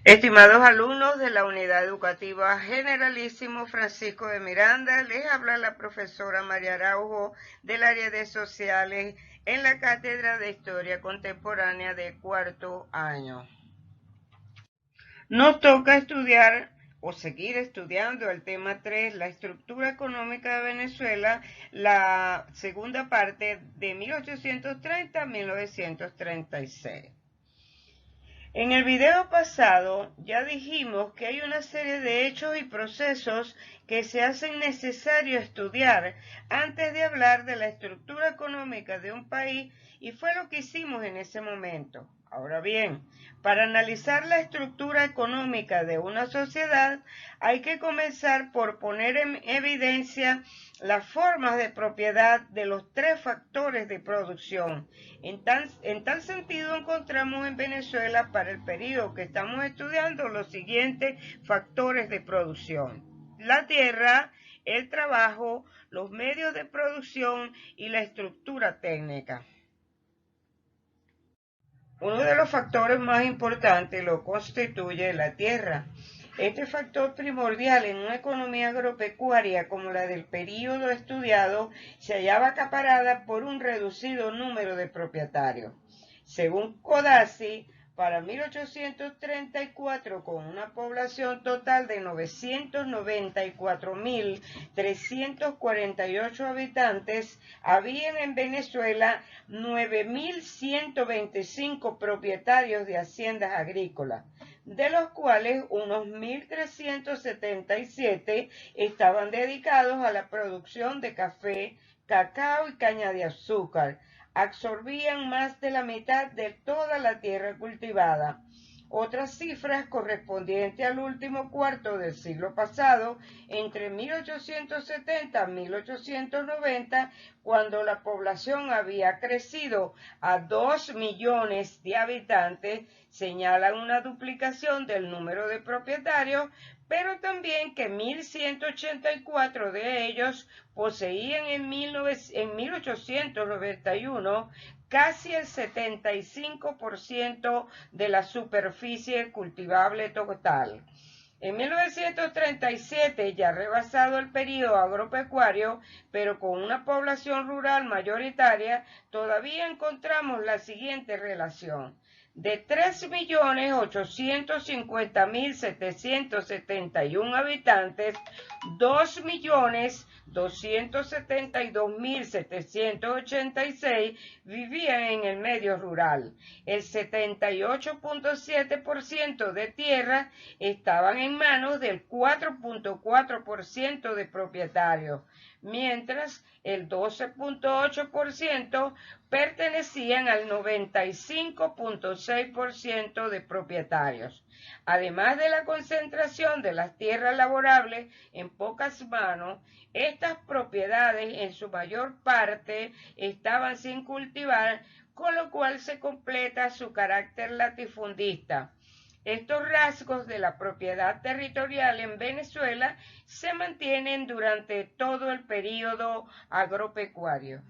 Estimados alumnos de la Unidad Educativa Generalísimo Francisco de Miranda, les habla la profesora María Araujo del área de sociales en la Cátedra de Historia Contemporánea de cuarto año. Nos toca estudiar o seguir estudiando el tema 3, la estructura económica de Venezuela, la segunda parte de 1830 a 1936. En el video pasado ya dijimos que hay una serie de hechos y procesos que se hacen necesario estudiar antes de hablar de la estructura económica de un país y fue lo que hicimos en ese momento. Ahora bien, para analizar la estructura económica de una sociedad hay que comenzar por poner en evidencia las formas de propiedad de los tres factores de producción. En tal sentido encontramos en Venezuela para el periodo que estamos estudiando los siguientes factores de producción: la tierra, el trabajo, los medios de producción y la estructura técnica. Uno de los factores más importantes lo constituye la tierra. Este factor primordial en una economía agropecuaria como la del período estudiado se hallaba acaparada por un reducido número de propietarios. Según Codazzi, para 1834, con una población total de 994.348 habitantes, habían en Venezuela 9.125 propietarios de haciendas agrícolas, de los cuales unos 1.377 estaban dedicados a la producción de café, cacao y caña de azúcar. Absorbían más de la mitad de toda la tierra cultivada. Otras cifras correspondientes al último cuarto del siglo pasado, entre 1870 y 1890, cuando la población había crecido a 2 millones de habitantes, señalan una duplicación del número de propietarios, pero también que 1.184 de ellos poseían en 1891 casi el 75% de la superficie cultivable total. En 1937, ya rebasado el período agropecuario, pero con una población rural mayoritaria, todavía encontramos la siguiente relación: de 3.850.771 habitantes, 2.272.786 vivían en el medio rural. El 78.7% de tierras estaban en manos del 4.4% de propietarios, mientras el 12.8% pertenecían al 95.6% de propietarios. Además de la concentración de las tierras laborables en pocas manos, estas propiedades en su mayor parte estaban sin cultivar, con lo cual se completa su carácter latifundista. Estos rasgos de la propiedad territorial en Venezuela se mantienen durante todo el período agropecuario.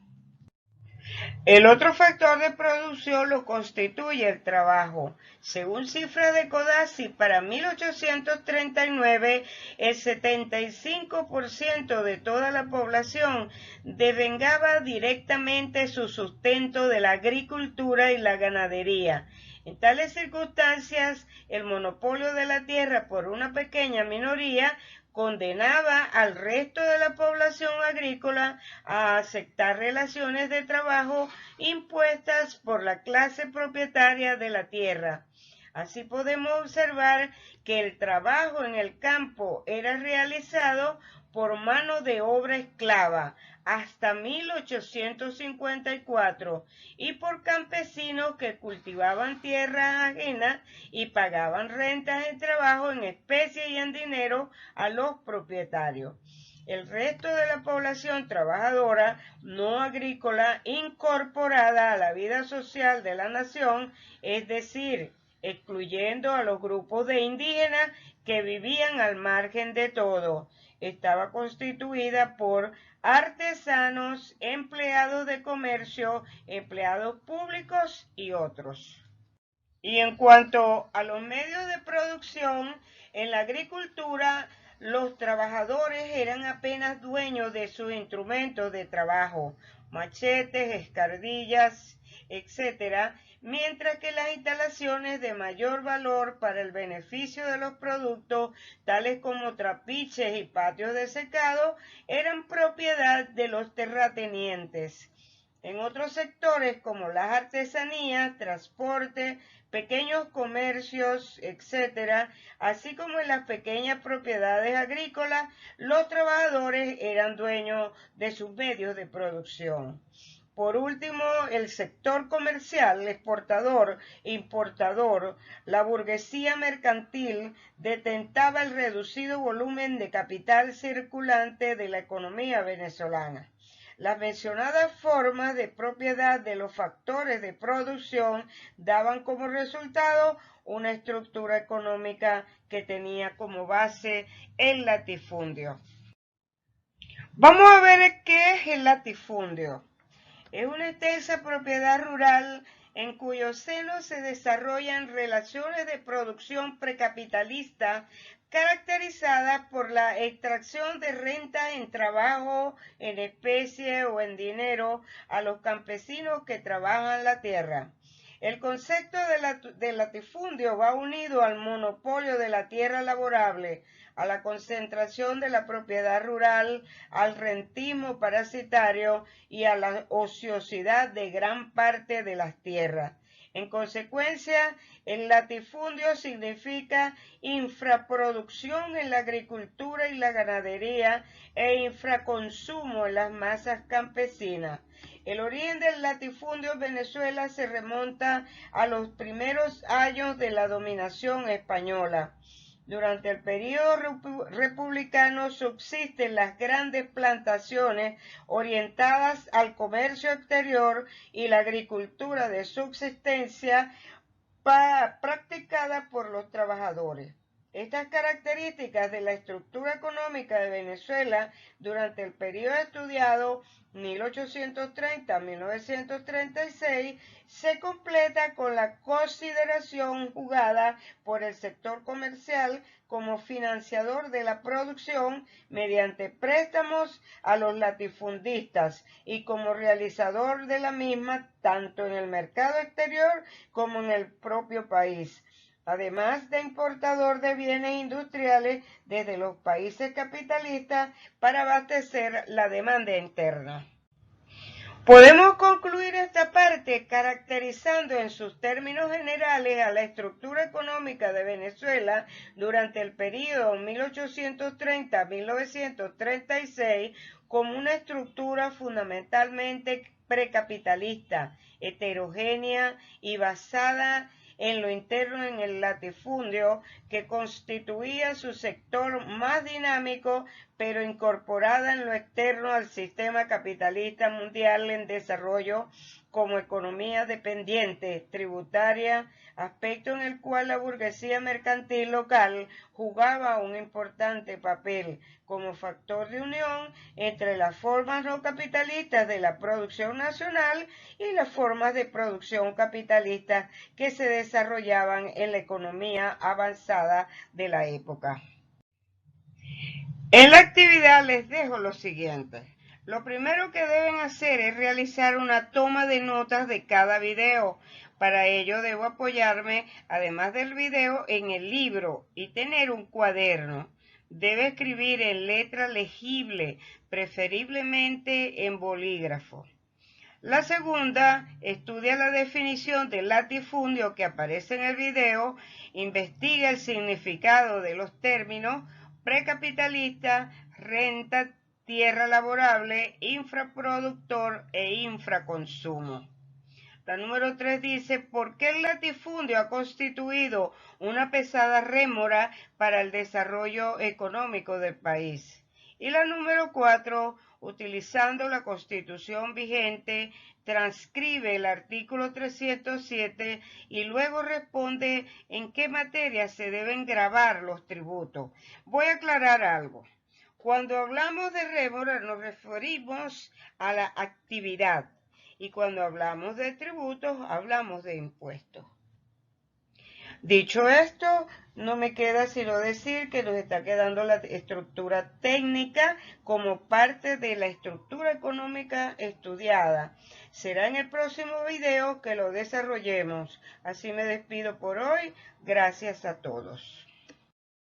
El otro factor de producción lo constituye el trabajo. Según cifras de Codazzi, para 1839, el 75% de toda la población devengaba directamente su sustento de la agricultura y la ganadería. En tales circunstancias, el monopolio de la tierra por una pequeña minoría condenaba al resto de la población agrícola a aceptar relaciones de trabajo impuestas por la clase propietaria de la tierra. Así podemos observar que el trabajo en el campo era realizado por mano de obra esclava hasta 1854 y por campesinos que cultivaban tierras ajenas y pagaban rentas de trabajo en especie y en dinero a los propietarios. El resto de la población trabajadora no agrícola incorporada a la vida social de la nación, es decir, excluyendo a los grupos de indígenas que vivían al margen de todo, estaba constituida por artesanos, empleados de comercio, empleados públicos y otros. Y en cuanto a los medios de producción, en la agricultura los trabajadores eran apenas dueños de sus instrumentos de trabajo, machetes, escardillas, etcétera, mientras que las instalaciones de mayor valor para el beneficio de los productos, tales como trapiches y patios de secado, eran propiedad de los terratenientes. En otros sectores como las artesanías, transporte, pequeños comercios, etcétera, así como en las pequeñas propiedades agrícolas, los trabajadores eran dueños de sus medios de producción. Por último, el sector comercial, exportador, importador, la burguesía mercantil detentaba el reducido volumen de capital circulante de la economía venezolana. Las mencionadas formas de propiedad de los factores de producción daban como resultado una estructura económica que tenía como base el latifundio. Vamos a ver qué es el latifundio. Es una extensa propiedad rural en cuyo seno se desarrollan relaciones de producción precapitalista caracterizadas por la extracción de renta en trabajo, en especie o en dinero a los campesinos que trabajan la tierra. El concepto de latifundio va unido al monopolio de la tierra laborable, a la concentración de la propiedad rural, al rentismo parasitario y a la ociosidad de gran parte de las tierras. En consecuencia, el latifundio significa infraproducción en la agricultura y la ganadería e infraconsumo en las masas campesinas. El origen del latifundio en Venezuela se remonta a los primeros años de la dominación española. Durante el periodo republicano subsisten las grandes plantaciones orientadas al comercio exterior y la agricultura de subsistencia practicada por los trabajadores. Estas características de la estructura económica de Venezuela durante el periodo estudiado 1830-1936 se completa con la consideración jugada por el sector comercial como financiador de la producción mediante préstamos a los latifundistas y como realizador de la misma tanto en el mercado exterior como en el propio país, además de importador de bienes industriales desde los países capitalistas para abastecer la demanda interna. Podemos concluir esta parte caracterizando en sus términos generales a la estructura económica de Venezuela durante el período 1830-1936 como una estructura fundamentalmente precapitalista, heterogénea y basada en lo interno en el latifundio, que constituía su sector más dinámico, pero incorporada en lo externo al sistema capitalista mundial en desarrollo como economía dependiente, tributaria, aspecto en el cual la burguesía mercantil local jugaba un importante papel como factor de unión entre las formas no capitalistas de la producción nacional y las formas de producción capitalista que se desarrollaban en la economía avanzada de la época. En la actividad les dejo lo siguiente. Lo primero que deben hacer es realizar una toma de notas de cada video. Para ello debo apoyarme, además del video, en el libro y tener un cuaderno. Debe escribir en letra legible, preferiblemente en bolígrafo. La segunda, estudia la definición del latifundio que aparece en el video, investiga el significado de los términos precapitalista, renta, tierra laborable, infraproductor e infraconsumo. La número 3 dice, ¿por qué el latifundio ha constituido una pesada rémora para el desarrollo económico del país? Y la número 4, utilizando la Constitución vigente, transcribe el artículo 307 y luego responde en qué materia se deben gravar los tributos. Voy a aclarar algo. Cuando hablamos de rémora nos referimos a la actividad. Y cuando hablamos de tributos, hablamos de impuestos. Dicho esto, no me queda sino decir que nos está quedando la estructura técnica como parte de la estructura económica estudiada. Será en el próximo video que lo desarrollemos. Así me despido por hoy. Gracias a todos.